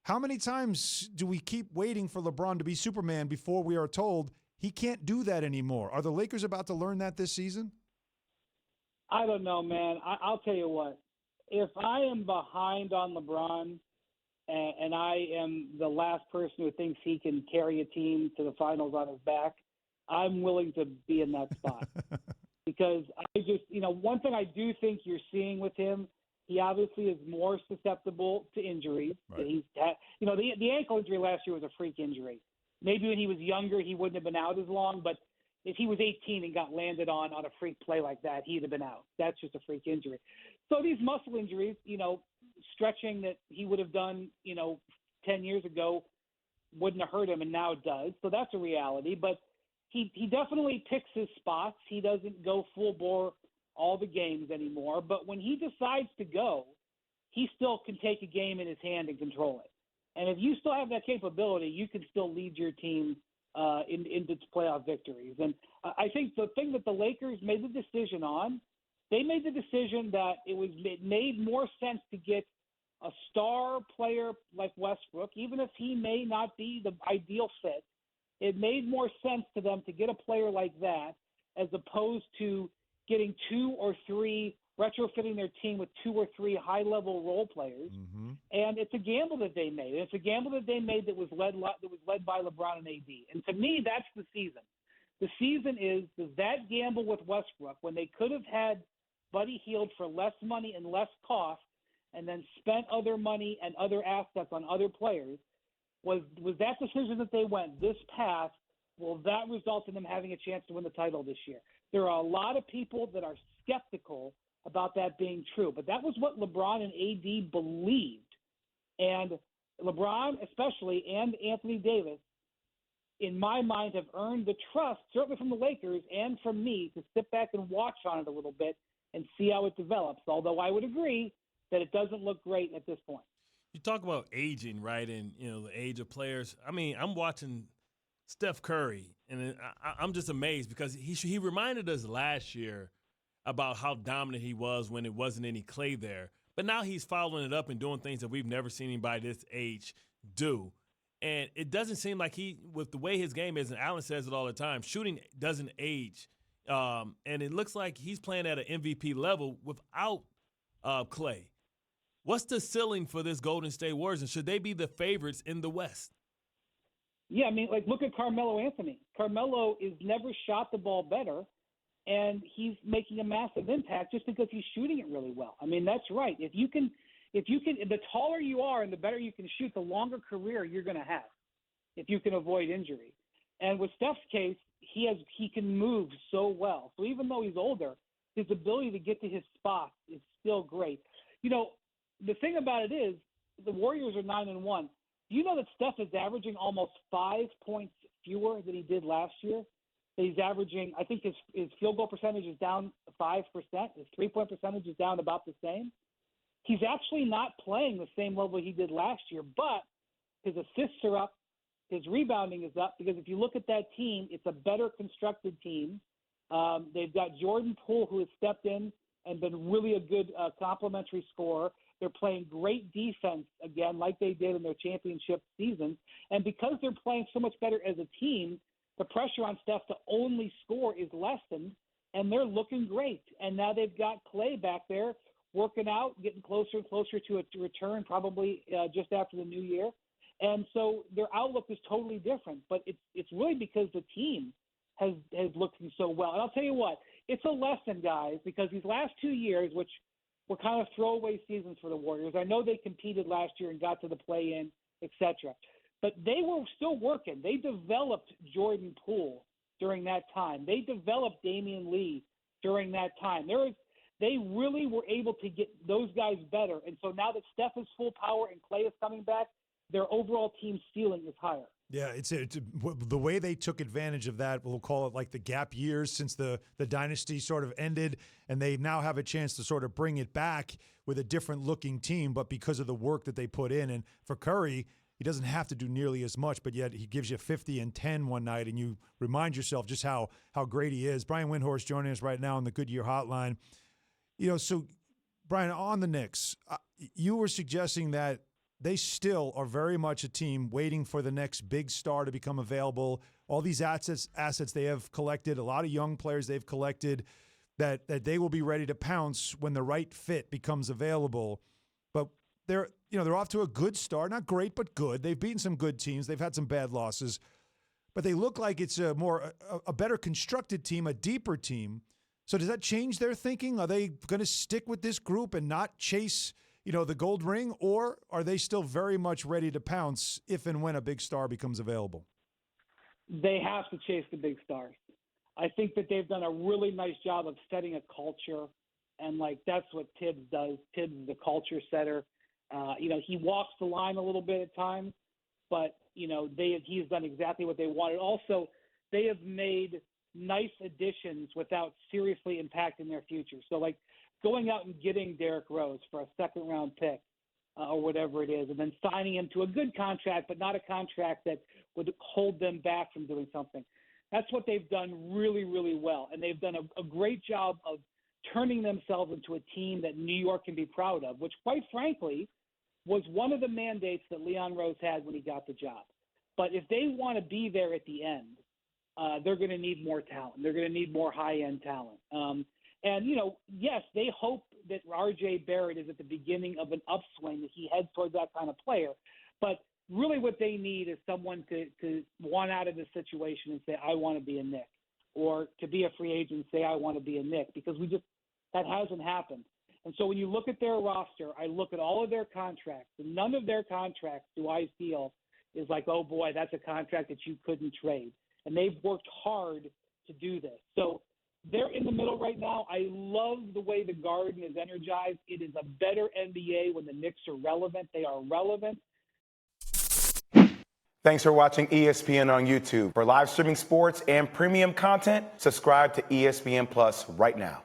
How many times do we keep waiting for LeBron to be Superman before we are told he can't do that anymore? Are the Lakers about to learn that this season? I don't know, man. I'll tell you what. If I am behind on LeBron and I am the last person who thinks he can carry a team to the finals on his back, I'm willing to be in that spot. Because I just, one thing I do think you're seeing with him, he obviously is more susceptible to injuries. Right. He's had, the ankle injury last year was a freak injury. Maybe when he was younger, he wouldn't have been out as long, but if he was 18 and got landed on a freak play like that, he'd have been out. That's just a freak injury. So these muscle injuries, stretching that he would have done, 10 years ago wouldn't have hurt him, and now it does. So that's a reality. But he definitely picks his spots. He doesn't go full bore all the games anymore. But when he decides to go, he still can take a game in his hand and control it. And if you still have that capability, you can still lead your team into playoff victories. And I think the thing that the Lakers made the decision on, they made the decision that it made more sense to get a star player like Westbrook, even if he may not be the ideal fit. It made more sense to them to get a player like that as opposed to getting two or three, retrofitting their team with two or three high-level role players. Mm-hmm. And it's a gamble that they made. It's a gamble that they made that was led by LeBron and AD. And to me, that's the season. The season is that gamble with Westbrook, when they could have had Buddy Hield for less money and less cost and then spent other money and other assets on other players, was that decision that they went this path, will that result in them having a chance to win the title this year? There are a lot of people that are skeptical about that being true, but that was what LeBron and AD believed. And LeBron especially and Anthony Davis, in my mind, have earned the trust, certainly from the Lakers and from me, to sit back and watch on it a little bit and see how it develops, although I would agree that it doesn't look great at this point. You talk about aging, right, and the age of players. I mean, I'm watching Steph Curry, and I'm just amazed because he reminded us last year about how dominant he was when it wasn't any Clay there. But now he's following it up and doing things that we've never seen anybody this age do. And it doesn't seem like with the way his game is, and Allen says it all the time, shooting doesn't age. And it looks like he's playing at an MVP level without Clay. What's the ceiling for this Golden State Warriors, and should they be the favorites in the West? Yeah, I mean, look at Carmelo Anthony. Carmelo is never shot the ball better, and he's making a massive impact just because he's shooting it really well. I mean, that's right. If you can, the taller you are and the better you can shoot, the longer career you're going to have if you can avoid injury. And with Steph's case, he can move so well. So even though he's older, his ability to get to his spot is still great. The thing about it is the Warriors are 9-1. Do you know that Steph is averaging almost 5 points fewer than he did last year? He's averaging, I think his field goal percentage is down 5%. His three-point percentage is down about the same. He's actually not playing the same level he did last year, but his assists are up. His rebounding is up because if you look at that team, it's a better constructed team. They've got Jordan Poole, who has stepped in and been really a good complementary scorer. They're playing great defense again, like they did in their championship seasons. And because they're playing so much better as a team, the pressure on Steph to only score is lessened, and they're looking great. And now they've got Clay back there working out, getting closer and closer to a return probably just after the new year. And so their outlook is totally different. But it's really because the team has looked so well. And I'll tell you what, it's a lesson, guys, because these last 2 years, which were kind of throwaway seasons for the Warriors. I know they competed last year and got to the play-in, etc. But they were still working. They developed Jordan Poole during that time. They developed Damian Lee during that time. They really were able to get those guys better. And so now that Steph is full power and Clay is coming back, their overall team ceiling is higher. Yeah, it's the way they took advantage of that. We'll call it like the gap years since the dynasty sort of ended, and they now have a chance to sort of bring it back with a different looking team, but because of the work that they put in. And for Curry, he doesn't have to do nearly as much, but yet he gives you 50 and 10 one night, and you remind yourself just how great he is. Brian Windhorst joining us right now on the Goodyear Hotline. So Brian, on the Knicks, you were suggesting that they still are very much a team waiting for the next big star to become available. All these assets they have collected, a lot of young players they've collected, that they will be ready to pounce when the right fit becomes available. But they're off to a good start, not great, but good. They've beaten some good teams. They've had some bad losses, but they look like it's a better constructed team, a deeper team. So does that change their thinking? Are they going to stick with this group and not chase, the gold ring, or are they still very much ready to pounce if and when a big star becomes available? They have to chase the big stars. I think that they've done a really nice job of setting a culture, and that's what Tibbs does. Tibbs is the culture setter. He walks the line a little bit at times, but he's done exactly what they wanted. Also, they have made nice additions without seriously impacting their future. So going out and getting Derrick Rose for a second-round pick or whatever it is, and then signing him to a good contract, but not a contract that would hold them back from doing something. That's what they've done really, really well. And they've done a great job of turning themselves into a team that New York can be proud of, which, quite frankly, was one of the mandates that Leon Rose had when he got the job. But if they want to be there at the end, they're going to need more talent. They're going to need more high-end talent. Yes, they hope that R.J. Barrett is at the beginning of an upswing, that he heads towards that kind of player. But really what they need is someone to want out of the situation and say, I want to be a Knick, or to be a free agent and say, I want to be a Knick, because that hasn't happened. And so when you look at their roster, I look at all of their contracts, and none of their contracts do I feel is like, oh boy, that's a contract that you couldn't trade. And they've worked hard to do this. So they're in the middle right now. I love the way the Garden is energized. It is a better NBA when the Knicks are relevant. They are relevant. Thanks for watching ESPN on YouTube. For live streaming sports and premium content, subscribe to ESPN Plus right now.